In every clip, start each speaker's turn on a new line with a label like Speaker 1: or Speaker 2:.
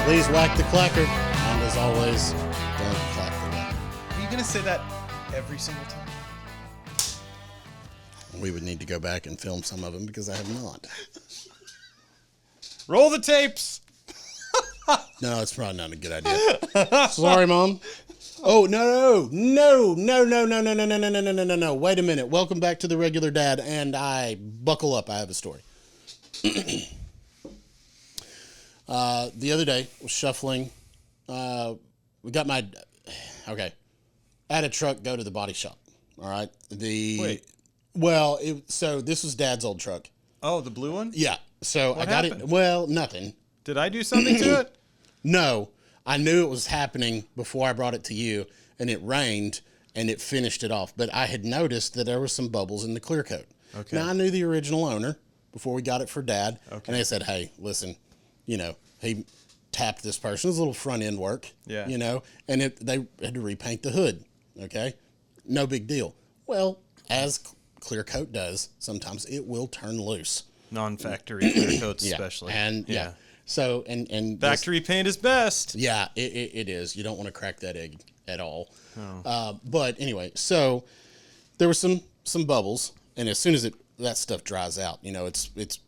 Speaker 1: Please whack the clacker. And as always, don't clack the letter.
Speaker 2: Are you going to say that every single time?
Speaker 1: We would need to go back and film some of them because I have not.
Speaker 2: Roll the tapes.
Speaker 1: No, it's probably not a good idea. Sorry, Mom. Oh, no. Wait a minute. Welcome back to The Regular Dad, and buckle up. I have a story. The other day, was shuffling. I had a truck go to the body shop. All right. So this was Dad's old truck.
Speaker 2: Oh, the blue one?
Speaker 1: Yeah. So
Speaker 2: What
Speaker 1: I got
Speaker 2: happened?
Speaker 1: it. Well, nothing.
Speaker 2: Did I do something to it?
Speaker 1: No, I knew it was happening before I brought it to you, and it rained, and it finished it off. But I had noticed that there were some bubbles in the clear coat.
Speaker 2: Okay.
Speaker 1: Now, I knew the original owner before we got it for Dad,
Speaker 2: Okay.
Speaker 1: and they said, hey, listen, he tapped this person. It was a little front end work,
Speaker 2: Yeah.
Speaker 1: And they had to repaint the hood, okay? No big deal. Well, as clear coat does, sometimes it will turn loose.
Speaker 2: Non-factory clear coats especially.
Speaker 1: And so and
Speaker 2: Factory paint is best.
Speaker 1: yeah, it is. You don't want to crack that egg at all.
Speaker 2: Oh.
Speaker 1: But anyway, so there were some bubbles, and as soon as that stuff dries out, it's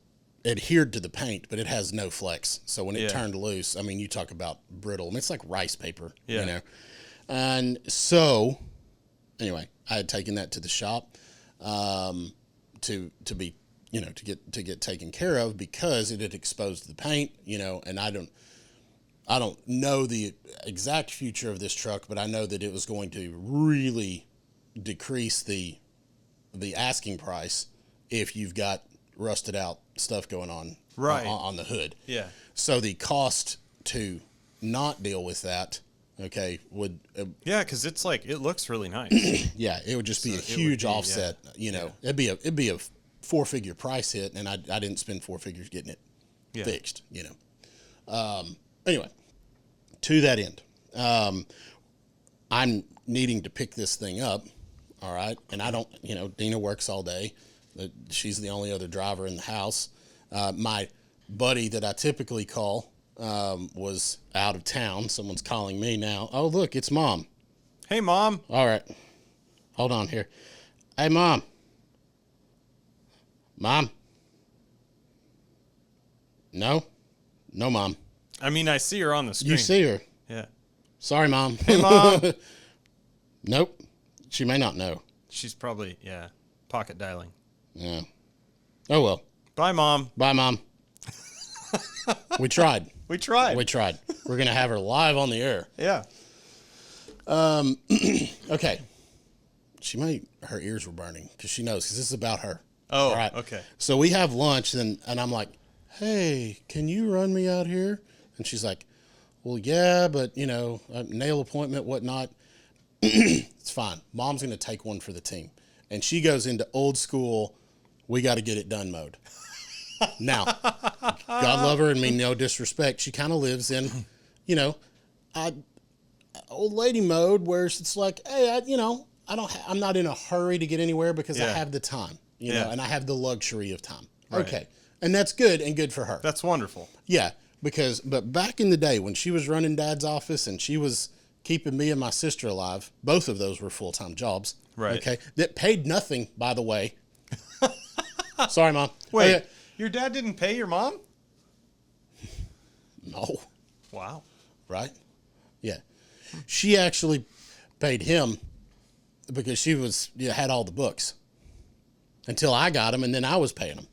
Speaker 1: adhered to the paint, but it has no flex. So when it turned loose, I mean, you talk about brittle. I mean, it's like rice paper, And so anyway, I had taken that to the shop to be to get taken care of because it had exposed the paint, and I don't know the exact future of this truck, but I know that it was going to really decrease the asking price if you've got rusted out stuff going on on the hood.
Speaker 2: Yeah.
Speaker 1: So the cost to not deal with that, would
Speaker 2: because it's like it looks really nice.
Speaker 1: it would just be a huge offset. It'd be a 4-figure price hit, and I didn't spend 4 figures getting it fixed. Anyway, to that end, I'm needing to pick this thing up. All right, and I don't. Dina works all day. She's the only other driver in the house. My buddy that I typically call was out of town. Someone's calling me now. Oh, look, it's Mom.
Speaker 2: Hey, Mom.
Speaker 1: All right. Hold on here. Hey, Mom. Mom? No, Mom.
Speaker 2: I mean, I see her on the screen.
Speaker 1: You see her.
Speaker 2: Yeah.
Speaker 1: Sorry, Mom.
Speaker 2: Hey, Mom.
Speaker 1: Nope. She may not know.
Speaker 2: She's probably, pocket dialing.
Speaker 1: Yeah. Oh, well.
Speaker 2: Bye, Mom.
Speaker 1: Bye, Mom. We tried.
Speaker 2: We tried.
Speaker 1: We're going to have her live on the air.
Speaker 2: Yeah.
Speaker 1: Okay. Her ears were burning because she knows, because this is about her.
Speaker 2: Oh,
Speaker 1: all right.
Speaker 2: Okay.
Speaker 1: So we have lunch, and I'm like, hey, can you run me out here? And she's like, well, yeah, but, a nail appointment, whatnot. It's fine. Mom's going to take one for the team. And she goes into old school, we got to get it done mode. Now, God love her and mean no disrespect. She kind of lives in, old lady mode where it's like, hey, I'm not in a hurry to get anywhere because I have the time, and I have the luxury of time.
Speaker 2: Right.
Speaker 1: Okay. And that's good and good for her.
Speaker 2: That's wonderful.
Speaker 1: Yeah. But back in the day when she was running Dad's office and she was keeping me and my sister alive, both of those were full-time jobs.
Speaker 2: Right.
Speaker 1: Okay. That paid nothing, by the way. Sorry, Mom.
Speaker 2: Wait, your dad didn't pay your mom?
Speaker 1: No.
Speaker 2: Wow.
Speaker 1: Right? Yeah. She actually paid him because she had all the books until I got them, and then I was paying them.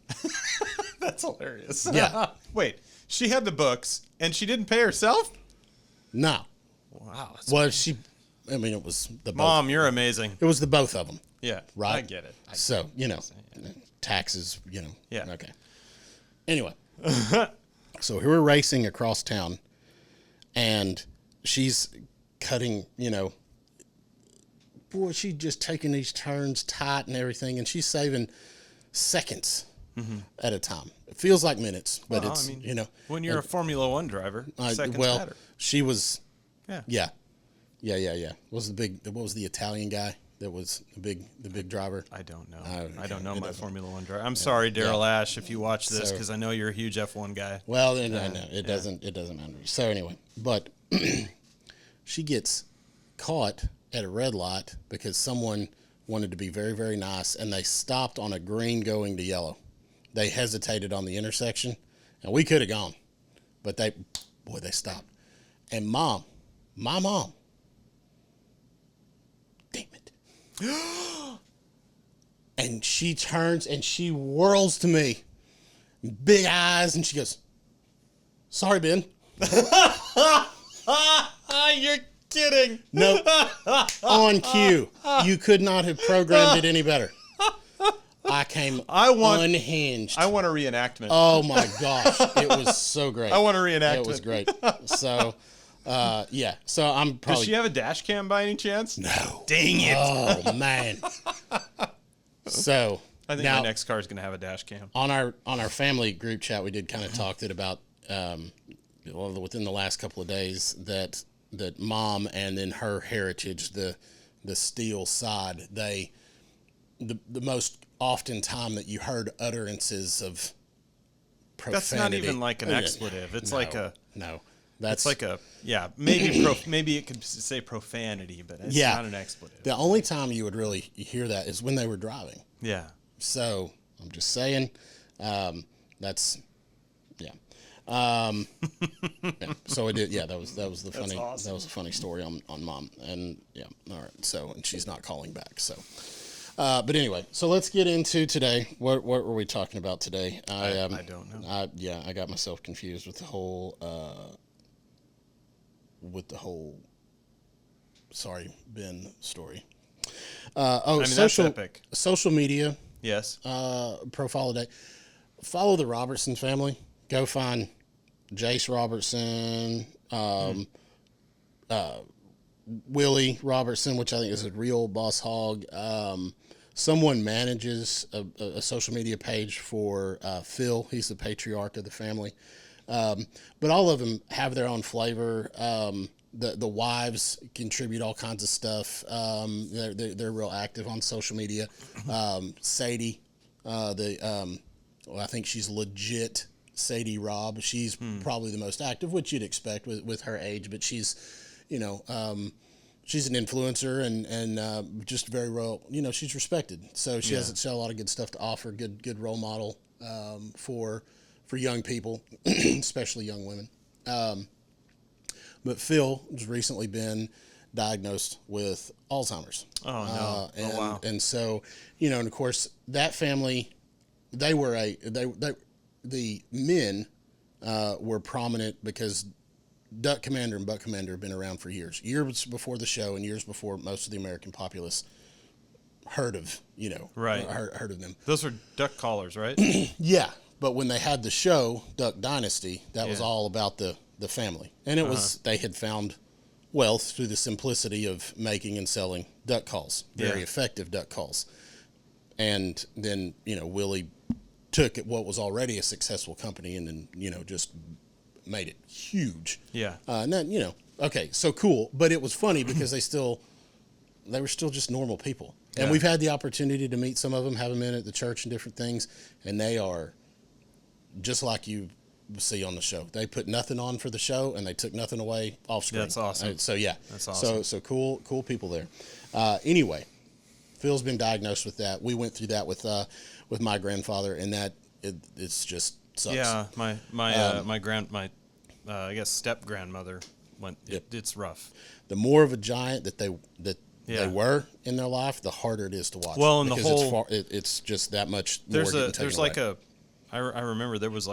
Speaker 2: That's hilarious.
Speaker 1: Yeah.
Speaker 2: Wait, she had the books and she didn't pay herself?
Speaker 1: No.
Speaker 2: Wow.
Speaker 1: It was the both.
Speaker 2: Mom, you're amazing.
Speaker 1: It was the both of them.
Speaker 2: Yeah.
Speaker 1: Right.
Speaker 2: I get it.
Speaker 1: Taxes,
Speaker 2: Yeah.
Speaker 1: Okay. Anyway, so we were racing across town, and she's cutting, she's just taking these turns tight and everything, and she's saving seconds at a time. It feels like minutes, but
Speaker 2: when you're a Formula One driver, seconds matter.
Speaker 1: She was,
Speaker 2: Yeah.
Speaker 1: yeah. What was the Italian guy? that was the big driver?
Speaker 2: I don't know.
Speaker 1: Okay.
Speaker 2: I don't know my Formula One driver. I'm sorry, Daryl Ash, if you watch this, because I know you're a huge F1 guy.
Speaker 1: Well, I know it doesn't matter. So anyway, but she gets caught at a red light because someone wanted to be very, very nice, and they stopped on a green going to yellow. They hesitated on the intersection, and we could have gone, but they stopped. And my mom, damn it. And she turns and she whirls to me, big eyes, and she goes, "Sorry, Ben."
Speaker 2: You're kidding.
Speaker 1: No, on cue. You could not have programmed it any better. I came unhinged.
Speaker 2: I want a reenactment.
Speaker 1: Oh my gosh, it was so great.
Speaker 2: I want a reenactment.
Speaker 1: It was great. So, yeah. So I'm probably.
Speaker 2: Does she have a dash cam by any chance?
Speaker 1: No.
Speaker 2: Dang it.
Speaker 1: Oh man. So
Speaker 2: I think my next car is going to have a dash cam.
Speaker 1: On our family group chat, we did kind of talk about within the last couple of days that mom and then her heritage, the steel side, the most often time that you heard utterances of profanity.
Speaker 2: That's not even like an expletive. It's like a
Speaker 1: no.
Speaker 2: That's like a maybe it could say profanity, but it's not an expletive.
Speaker 1: The only time you would really hear that is when they were driving.
Speaker 2: Yeah.
Speaker 1: So I'm just saying, that's So I did. Yeah, that was the funny. Awesome. That was a funny story on mom. And yeah, all right. So and she's not calling back. So, but anyway, so let's get into today. What were we talking about today?
Speaker 2: I don't know.
Speaker 1: I got myself confused with the whole. Sorry, Ben story.
Speaker 2: That's epic.
Speaker 1: Social media.
Speaker 2: Yes.
Speaker 1: Profile today. Follow the Robertson family. Go find Jace Robertson, Willie Robertson, which I think is a real boss hog. Someone manages a social media page for Phil. He's the patriarch of the family. But all of them have their own flavor. The wives contribute all kinds of stuff. They're real active on social media. Sadie, I think she's legit. Sadie Robb, she's probably the most active, which you'd expect with her age, but she's, she's an influencer and just very real, she's respected. So she has a lot of good stuff to offer, good role model for young people, especially young women. But Phil has recently been diagnosed with Alzheimer's.
Speaker 2: Oh no! Wow!
Speaker 1: And so, and of course that family, the men were prominent because Duck Commander and Buck Commander have been around for years before the show and years before most of the American populace heard of, heard of them.
Speaker 2: Those are duck callers, right?
Speaker 1: Yeah. But when they had the show, Duck Dynasty, that was all about the family. And it was, they had found wealth through the simplicity of making and selling duck calls, very effective duck calls. And then, Willie took what was already a successful company and then, just made it huge.
Speaker 2: Yeah.
Speaker 1: And then, okay, so cool. But it was funny because they were still just normal people. And we've had the opportunity to meet some of them, have them in at the church and different things. And they are just like you see on the show. They put nothing on for the show and they took nothing away off screen.
Speaker 2: That's awesome.
Speaker 1: So yeah.
Speaker 2: That's awesome.
Speaker 1: So cool people there. Anyway, Phil's been diagnosed with that. We went through that with my grandfather, and that it's just sucks.
Speaker 2: Yeah, my I guess step grandmother went. It's rough.
Speaker 1: The more of a giant that they were in their life, the harder it is to watch.
Speaker 2: Well, and
Speaker 1: because it's just that much.
Speaker 2: There's
Speaker 1: more
Speaker 2: I remember there's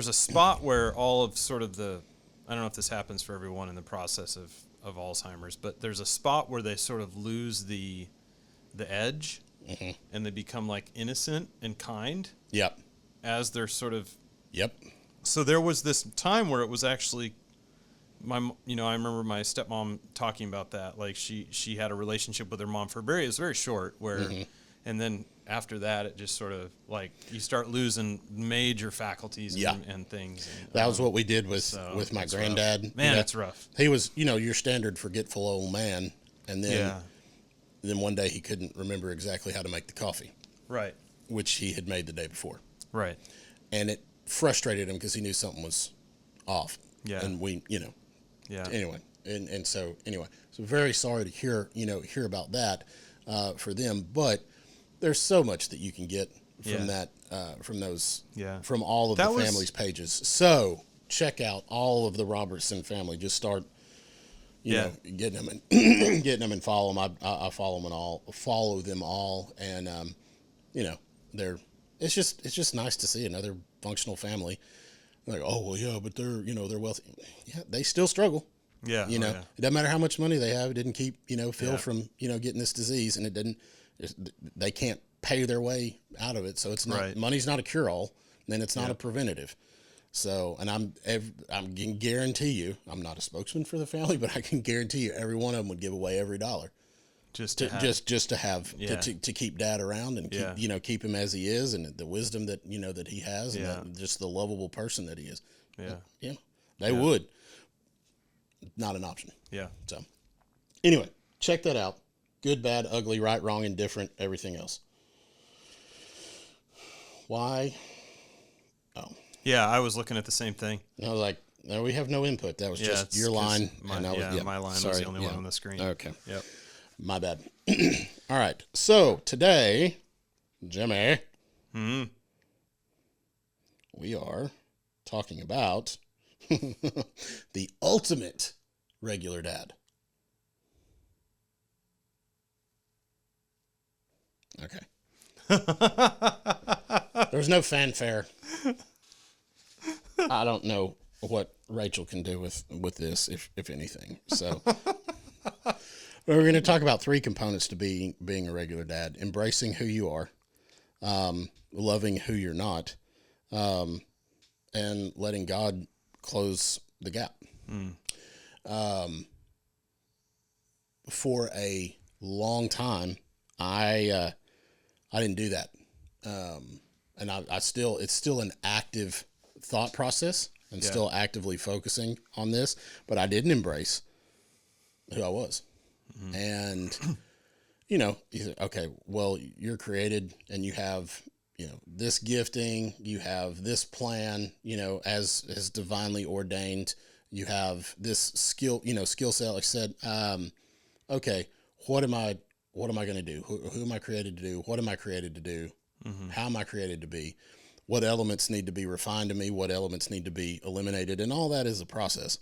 Speaker 2: a spot where all of sort of I don't know if this happens for everyone in the process of Alzheimer's, but there's a spot where they sort of lose the edge, and they become like innocent and kind.
Speaker 1: Yep.
Speaker 2: As they're sort of.
Speaker 1: Yep.
Speaker 2: So there was this time where it was actually, I remember my stepmom talking about that. Like she had a relationship with her mom it was very short, where, and then after that it just sort of like you start losing major faculties and things. And,
Speaker 1: that was what we did with my granddad.
Speaker 2: Rough. Man, it's rough.
Speaker 1: He was, your standard forgetful old man, and then then one day he couldn't remember exactly how to make the coffee,
Speaker 2: Right.
Speaker 1: which he had made the day before.
Speaker 2: Right.
Speaker 1: And it frustrated him because he knew something was off.
Speaker 2: Yeah.
Speaker 1: And we,
Speaker 2: Yeah.
Speaker 1: anyway. And so very sorry to hear about that for them. But there's so much that you can get from that, from those, from all of the family's pages. So check out all of the Robertson family. Just start, getting them and follow them. I follow them all. And, it's just nice to see another functional family. Like, oh, well, yeah, but they're wealthy. Yeah, they still struggle.
Speaker 2: Yeah.
Speaker 1: It doesn't matter how much money they have. It didn't keep, Phil from, getting this disease, and they can't pay their way out of it. So it's not, money's not a cure all, then it's not a preventative. So, and I can guarantee you, I'm not a spokesman for the family, but I can guarantee you every one of them would give away every dollar. Just to keep Dad around and keep him as he is, and the wisdom that that he has, and just the lovable person that he is. They would. Not an option. Yeah. So anyway, check that out. Good, bad, ugly, right, wrong, indifferent, everything else. Why? Oh.
Speaker 2: Yeah, I was looking at the same thing.
Speaker 1: I was like, no, we have no input. That was just your line.
Speaker 2: My line was the only one on the screen.
Speaker 1: Okay.
Speaker 2: Yep.
Speaker 1: My bad. All right. So today, Jimmy, we are talking about the ultimate regular dad. Okay. There's no fanfare. I don't know what Rachel can do with this, if anything. So we're going to talk about 3 components to being a regular dad: embracing who you are, loving who you're not, and letting God close the gap. For a long time, I didn't do that. And it's still an active thought process and still actively focusing on this, but I didn't embrace who I was. And, you say, okay, well, you're created and you have, this gifting, you have this plan, as divinely ordained, you have this skill set. Like I said, okay, what am I going to do? Who am I created to do? What am I created to do? How am I created to be? What elements need to be refined in me? What elements need to be eliminated? And all that is a process.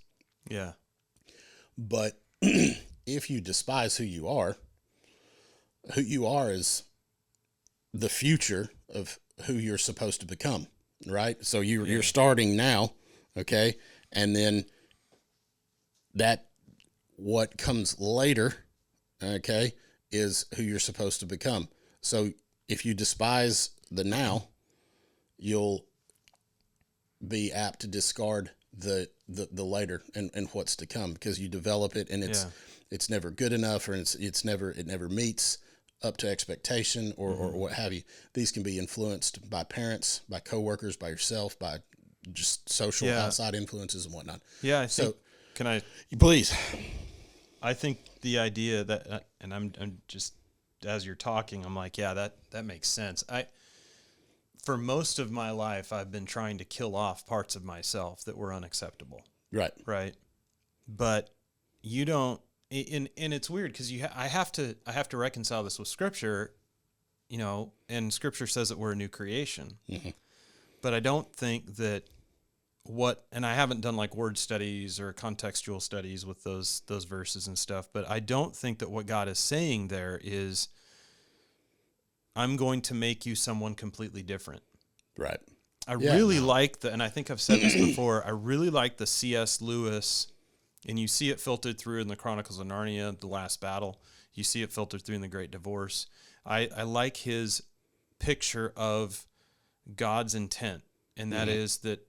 Speaker 2: Yeah.
Speaker 1: But if you despise who you are is the future of who you're supposed to become, right? So you're starting now, okay? And then that what comes later, okay, is who you're supposed to become. So if you despise the now, you'll be apt to discard the later and what's to come, because you develop it and it's never good enough, or it never meets up to expectation or what have you. These can be influenced by parents, by coworkers, by yourself, by just social outside influences and whatnot.
Speaker 2: Yeah. Can I
Speaker 1: please?
Speaker 2: I think the idea that, and I'm just, as you're talking, I'm like, yeah, that makes sense. For most of my life, I've been trying to kill off parts of myself that were unacceptable. Right. But you don't, and it's weird because I have to reconcile this with Scripture, and Scripture says that we're a new creation. Mm-hmm. But I don't think that and I haven't done like word studies or contextual studies with those verses and stuff, but I don't think that what God is saying there is, I'm going to make you someone completely different. Right. I really like and I think I've said this before, I really like the C.S. Lewis, and you see it filtered through in the Chronicles of Narnia, The Last Battle. You see it filtered through in The Great Divorce. I like his picture of God's intent, and that is that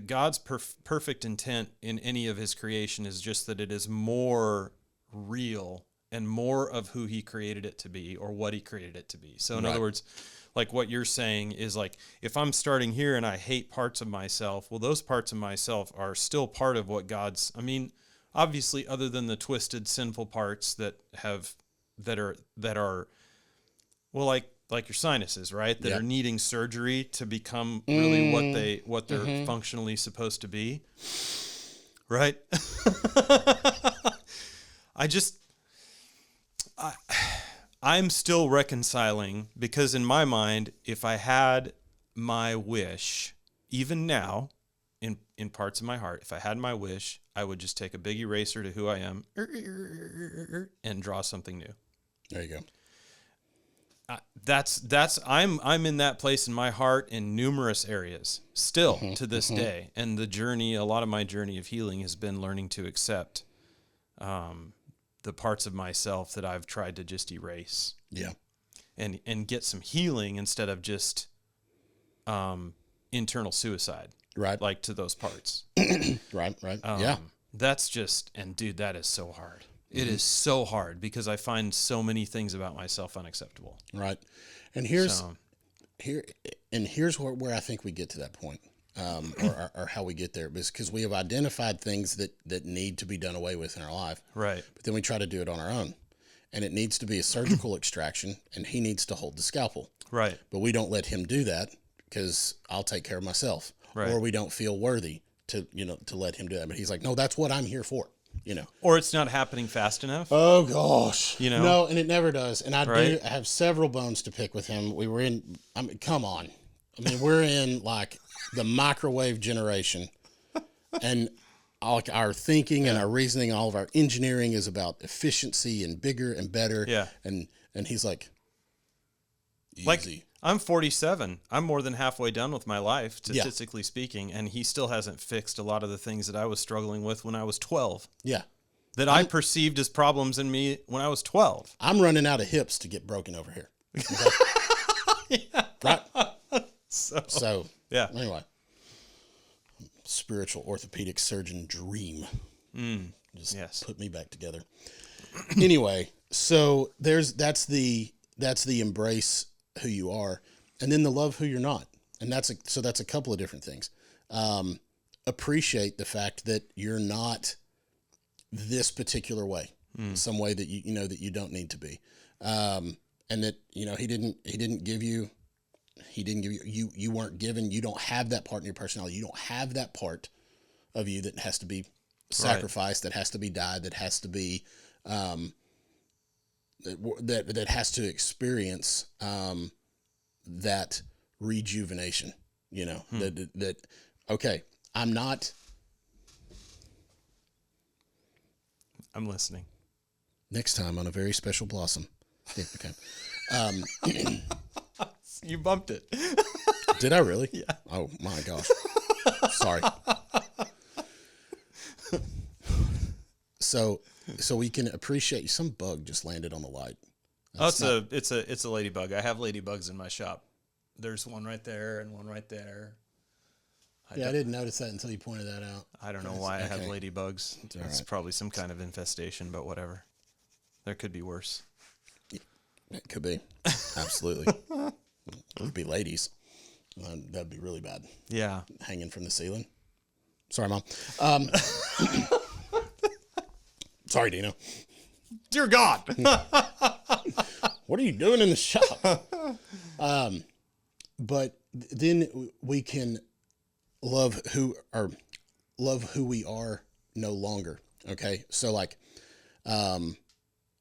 Speaker 2: God's perfect intent in any of his creation is just that it is more real and more of who he created it to be, or what he created it to be. So in other words, like what you're saying is, like, if I'm starting here and I hate parts of myself, well, those parts of myself are still part of what obviously other than the twisted, sinful parts that have that are well, like your sinuses, right? That
Speaker 1: Yep.
Speaker 2: are needing surgery to become really what they're functionally supposed to be. Right? I'm still reconciling, because in my mind, if I had my wish, even now, in parts of my heart, if I had my wish, I would just take a big eraser to who I am and draw something new.
Speaker 1: There you go.
Speaker 2: I'm in that place in my heart in numerous areas still to this day. And a lot of my journey of healing has been learning to accept the parts of myself that I've tried to just erase.
Speaker 1: Yeah.
Speaker 2: And get some healing instead of just internal suicide.
Speaker 1: Right.
Speaker 2: Like to those parts.
Speaker 1: Right. Yeah.
Speaker 2: That's just, and dude, that is so hard. It is so hard because I find so many things about myself unacceptable.
Speaker 1: Right. And here's where I think we get to that point, or how we get there, because we have identified things that need to be done away with in our life.
Speaker 2: Right.
Speaker 1: But then we try to do it on our own, and it needs to be a surgical extraction, and he needs to hold the scalpel.
Speaker 2: Right.
Speaker 1: But we don't let him do that because I'll take care of myself.
Speaker 2: Right.
Speaker 1: Or we don't feel worthy to let him do that. But he's like, no, that's what I'm here for.
Speaker 2: Or it's not happening fast enough.
Speaker 1: Oh gosh, no, and it never does. And I have several bones to pick with him. Come on, we're in like the microwave generation, and our thinking and our reasoning, all of our engineering is about efficiency and bigger and better.
Speaker 2: Yeah,
Speaker 1: and he's like, easy.
Speaker 2: Like, I'm 47. I'm more than halfway done with my life, statistically speaking, and he still hasn't fixed a lot of the things that I was struggling with when I was 12.
Speaker 1: Yeah.
Speaker 2: That I perceived as problems in me when I was 12.
Speaker 1: I'm running out of hips to get broken over here. Okay? Yeah. Right? So,
Speaker 2: yeah.
Speaker 1: Anyway, spiritual orthopedic surgeon dream. Just put me back together. Anyway, so that's the embrace who you are, and then the love who you're not. And that's a couple of different things. Appreciate the fact that you're not this particular way, some way that that you don't need to be. And that, he didn't give you, you weren't given, you don't have that part in your personality. You don't have that part of you that has to be sacrificed, that has to be died, that has to be, that has to experience that rejuvenation, that okay, I'm
Speaker 2: listening.
Speaker 1: Next time on A Very Special Blossom. Yeah, okay.
Speaker 2: You bumped it.
Speaker 1: Did I really?
Speaker 2: Yeah.
Speaker 1: Oh my gosh. Sorry. So we can appreciate, some bug just landed on the light.
Speaker 2: It's a ladybug. I have ladybugs in my shop. There's one right there and one right there.
Speaker 1: I didn't notice that until you pointed that out.
Speaker 2: I don't know why I have ladybugs. It's probably some kind of infestation, but whatever. There could be worse.
Speaker 1: It could be. Absolutely. It could be ladies. That'd be really bad.
Speaker 2: Yeah.
Speaker 1: Hanging from the ceiling. Sorry, Mom. Sorry, Dino.
Speaker 2: Dear God.
Speaker 1: What are you doing in the shop? But then we can love who we are no longer. Okay. So like,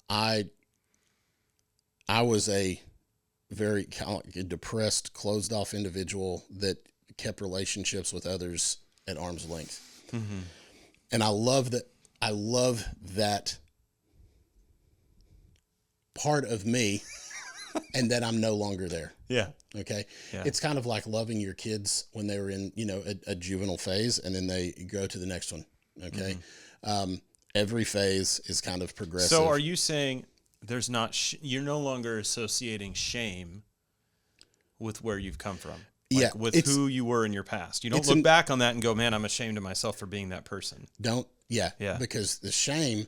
Speaker 1: I was a very depressed, closed off individual that kept relationships with others at arm's length. Mm-hmm. And I love that part of me and that I'm no longer there.
Speaker 2: Yeah.
Speaker 1: Okay.
Speaker 2: Yeah.
Speaker 1: It's kind of like loving your kids when they were in, a juvenile phase, and then they go to the next one. Okay. Mm-hmm. Every phase is kind of progressive.
Speaker 2: So are you saying there's not, you're no longer associating shame with where you've come from? Like with who you were in your past. You don't look back on that and go, man, I'm ashamed of myself for being that person.
Speaker 1: Yeah. Because the shame,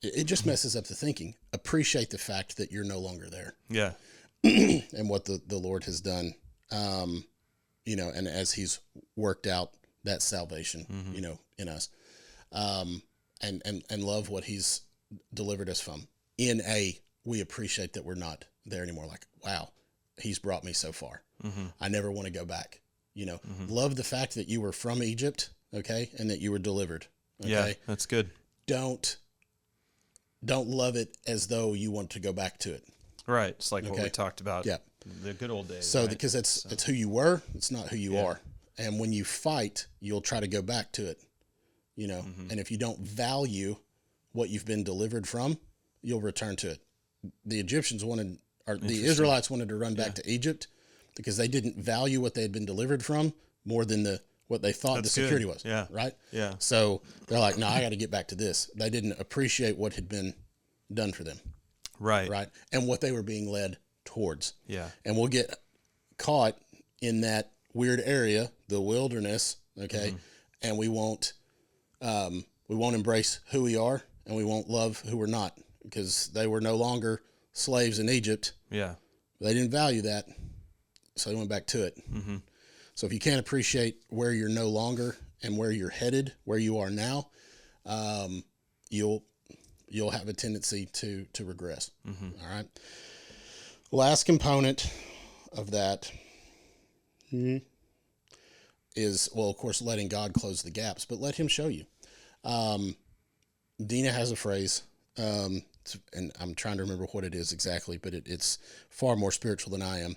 Speaker 1: it just messes up the thinking. Appreciate the fact that you're no longer there. Yeah. And what the Lord has done, and as he's worked out that salvation, in us, and love what he's delivered us from in a we appreciate that we're not there anymore. Like, wow, he's brought me so far. I never want to go back. Love the fact that you were from Egypt, okay, and that you were delivered. Okay?
Speaker 2: Yeah, that's good.
Speaker 1: Don't love it as though you want to go back to it.
Speaker 2: Right. It's like what we talked about.
Speaker 1: Yeah.
Speaker 2: The good old days.
Speaker 1: So
Speaker 2: right?
Speaker 1: because it's who you were, it's not who you are. And when you fight, you'll try to go back to it. And if you don't value what you've been delivered from, you'll return to it. The the Israelites wanted to run back to Egypt because they didn't value what they had been delivered from more than what they thought the security was.
Speaker 2: Yeah.
Speaker 1: Right?
Speaker 2: Yeah.
Speaker 1: So they're like, no, I got to get back to this. They didn't appreciate what had been done for them.
Speaker 2: Right.
Speaker 1: Right. And what they were being led towards.
Speaker 2: Yeah.
Speaker 1: And we'll get caught in that weird area, the wilderness. Okay. And we won't embrace who we are, and we won't love who we're not, because they were no longer slaves in Egypt.
Speaker 2: Yeah. They
Speaker 1: didn't value that. So they went back to it. So if you can't appreciate where you're no longer and where you're headed, where you are now, you'll have a tendency to regress. All right. Last component of that is, well, of course, letting God close the gaps, but let him show you. Dina has a phrase, and I'm trying to remember what it is exactly, but it's far more spiritual than I am.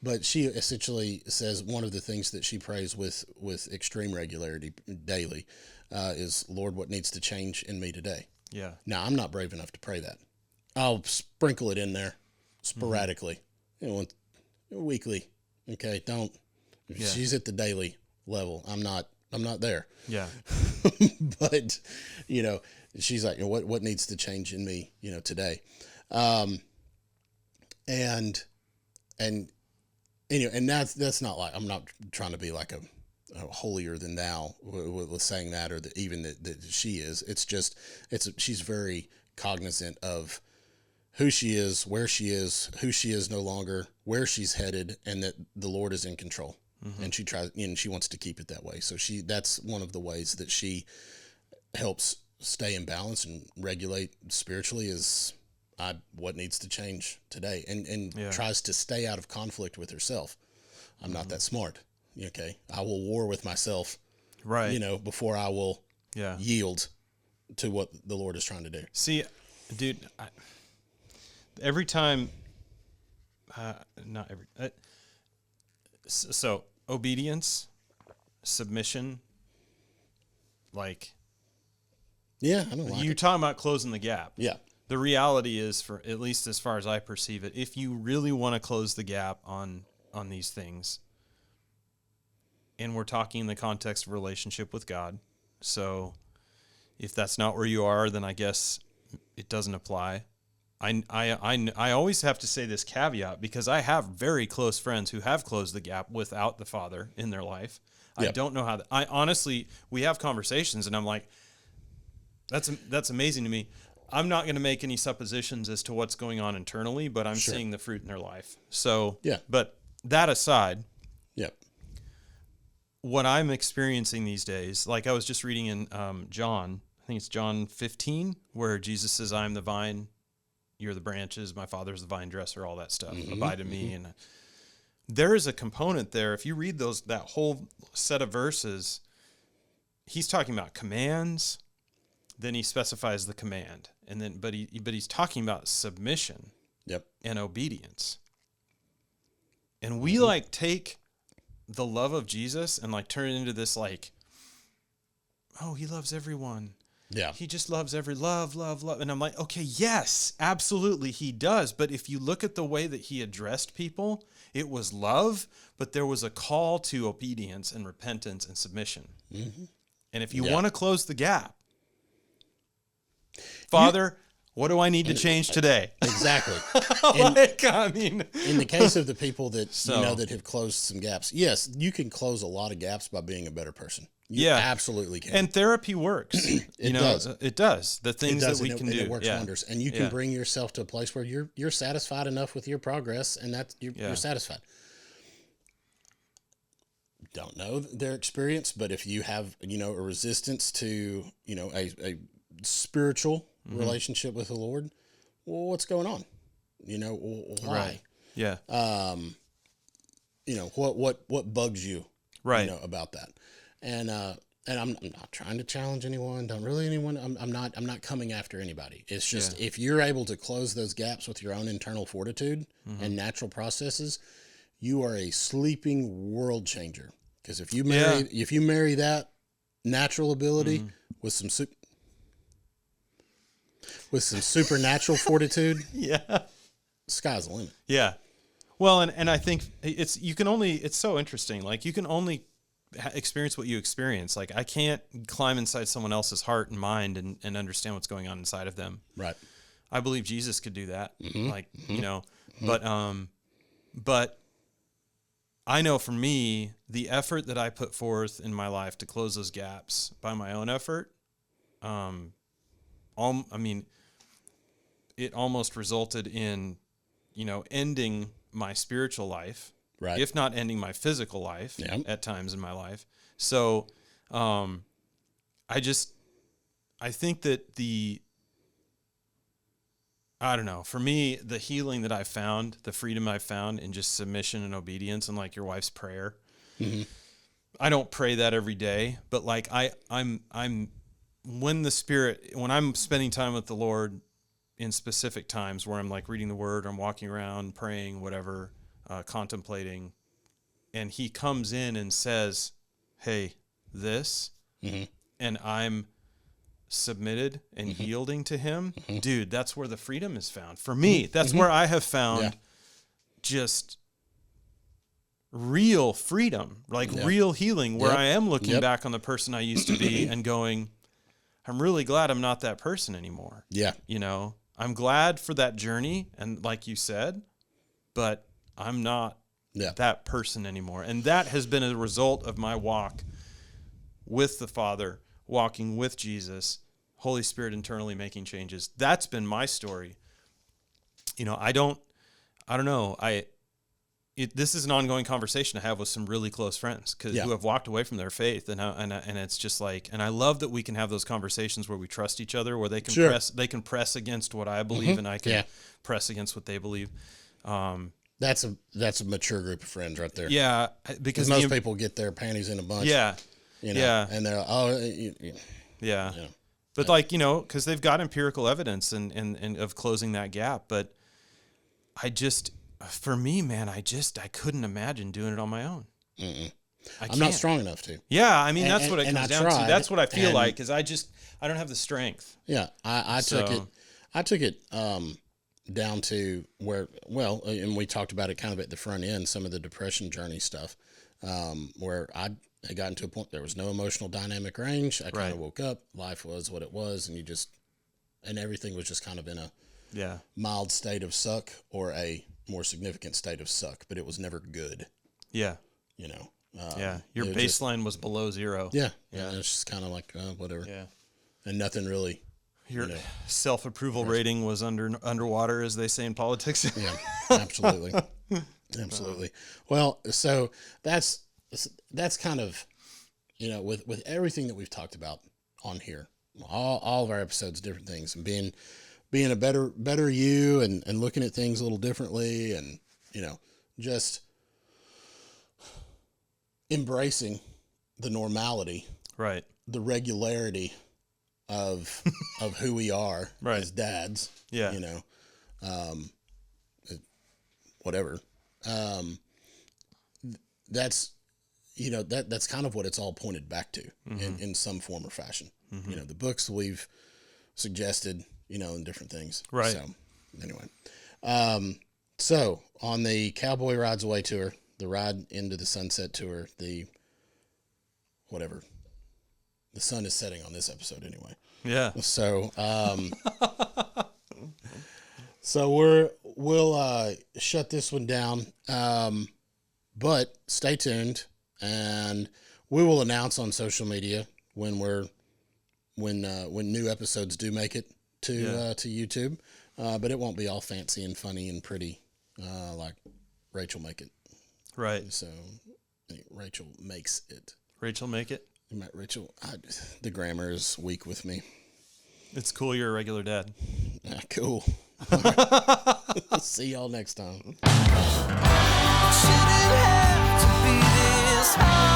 Speaker 1: But she essentially says one of the things that she prays with extreme regularity daily is, Lord, what needs to change in me today?
Speaker 2: Yeah.
Speaker 1: Now, I'm not brave enough to pray that. I'll sprinkle it in there sporadically, weekly. Okay. She's at the daily level. I'm not there.
Speaker 2: Yeah.
Speaker 1: But, she's like, what needs to change in me, today? And that's not like, I'm not trying to be like a holier than thou with saying that, or even that she is. It's just, she's very cognizant of who she is, where she is, who she is no longer, where she's headed, and that the Lord is in control. And she tries, she wants to keep it that way. So that's one of the ways that she helps stay in balance and regulate spiritually, is what needs to change today, and tries to stay out of conflict with herself. I'm not that smart. Okay. I will war with myself,
Speaker 2: right,
Speaker 1: before I will yield to what the Lord is trying to do.
Speaker 2: See, dude, every time, not every, so obedience, submission, like,
Speaker 1: yeah, I don't like
Speaker 2: you're talking about closing the gap.
Speaker 1: Yeah.
Speaker 2: The reality is, for at least as far as I perceive it, if you really want to close the gap on these things, and we're talking in the context of relationship with God, so if that's not where you are, then I guess it doesn't apply. I always have to say this caveat, because I have very close friends who have closed the gap without the Father in their life. Yep. I don't know how. I honestly, we have conversations, and I'm like, that's amazing to me. I'm not going to make any suppositions as to what's going on internally, but I'm seeing the fruit in their life. So, but that aside, what I'm experiencing these days, like I was just reading in John, I think it's John 15, where Jesus says, I am the vine, you're the branches, my Father's the vine dresser, all that stuff. Abide in me. And there is a component there. If you read that whole set of verses, he's talking about commands. Then he specifies the command, and then but he's talking about submission, and obedience. And we like take the love of Jesus and like turn it into this like, oh, he loves everyone. Yeah, he just loves love, and I'm like, okay, yes, absolutely, he does. But if you look at the way that he addressed people, it was love, but there was a call to obedience and repentance and submission. And if you want to close the gap, Father, what do I need to change today?
Speaker 1: Exactly.
Speaker 2: In
Speaker 1: the case of the people that that have closed some gaps, yes, you can close a lot of gaps by being a better person. You absolutely can.
Speaker 2: And therapy works. It does. It does. The things that we can do.
Speaker 1: It works wonders. And you can bring yourself to a place where you're satisfied enough with your progress, and that you're satisfied. Don't know their experience, but if you have, a resistance to, a spiritual relationship with the Lord, well, what's going on? You know, why?
Speaker 2: Right. Yeah.
Speaker 1: You know, what bugs you,
Speaker 2: right.
Speaker 1: you know, about that? And I'm not trying to challenge anyone. Don't really anyone. I'm not coming after anybody. It's just if you're able to close those gaps with your own internal fortitude and natural processes, you are a sleeping world changer. Because if you marry that natural ability with some supernatural fortitude, sky's the limit.
Speaker 2: Yeah. Well, and I think it's so interesting. Like, you can only experience what you experience. Like, I can't climb inside someone else's heart and mind and understand what's going on inside of them.
Speaker 1: Right.
Speaker 2: I believe Jesus could do that. Like, you know, but I know for me, the effort that I put forth in my life to close those gaps by my own effort, I mean, it almost resulted in, you know, ending my spiritual life,
Speaker 1: right,
Speaker 2: if not ending my physical life at times in my life. So, I think that I don't know, for me, the healing that I found, the freedom I found in just submission and obedience, and like your wife's prayer, I don't pray that every day, but like I'm when I'm spending time with the Lord in specific times where I'm like reading the word, or I'm walking around, praying, whatever, contemplating, and he comes in and says, hey, this, and I'm submitted and yielding to him, dude, that's where the freedom is found. For me, that's where I have found just real freedom, like real healing, where I am looking back on the person I used to be and going, I'm really glad I'm not that person anymore. Yeah. You know, I'm glad for that journey. And like you said, but I'm not that person anymore. And that has been a result of my walk with the Father, walking with Jesus, Holy Spirit internally making changes. That's been my story. You know, I don't know. This is an ongoing conversation I have with some really close friends who have walked away from their faith, and it's just like, and I love that we can have those conversations where we trust each other, where they can press against what I believe, and I can press against what they believe.
Speaker 1: That's a mature group of friends right there.
Speaker 2: Yeah, because
Speaker 1: most people get their panties in a bunch. Yeah, you know, and they're but like, you know, because they've got empirical evidence and of closing that gap, but for me, man, I couldn't imagine doing it on my own. I'm not strong enough to.
Speaker 2: Yeah, I mean, that's what it comes down to. That's what I feel like, is I don't have the strength.
Speaker 1: Yeah, I took it down to where, and we talked about it kind of at the front end, some of the depression journey stuff, where I had gotten to a point there was no emotional dynamic range. I kind of woke up, life was what it was, and everything was just kind of in a mild state of suck or a more significant state of suck, but it was never good. Yeah. You know.
Speaker 2: Your baseline was below zero.
Speaker 1: Yeah. And it's just kind of like, whatever. Yeah. And nothing really.
Speaker 2: Your self-approval rating was underwater, as they say in politics.
Speaker 1: Yeah, absolutely. Absolutely. Well, so that's kind of, you know, with everything that we've talked about on here, all of our episodes, different things, and being a better you and looking at things a little differently, and, you know, just embracing the normality, the regularity of who we are as dads, you know, whatever. That's, you know, that's kind of what it's all pointed back to in some form or fashion. You know, the books we've suggested, you know, and different things. Right. So anyway, so on the Cowboy Rides Away tour, the Ride into the Sunset tour, the sun is setting on this episode anyway. Yeah. So, we'll shut this one down. But stay tuned, and we will announce on social media when new episodes do make it to YouTube. But it won't be all fancy and funny and pretty like Rachel make it. Right. So Rachel makes it.
Speaker 2: Rachel make it?
Speaker 1: Rachel, the grammar is weak with me.
Speaker 2: It's cool you're a regular dad.
Speaker 1: Cool. See y'all next time.
Speaker 3: Shouldn't have to be this hard.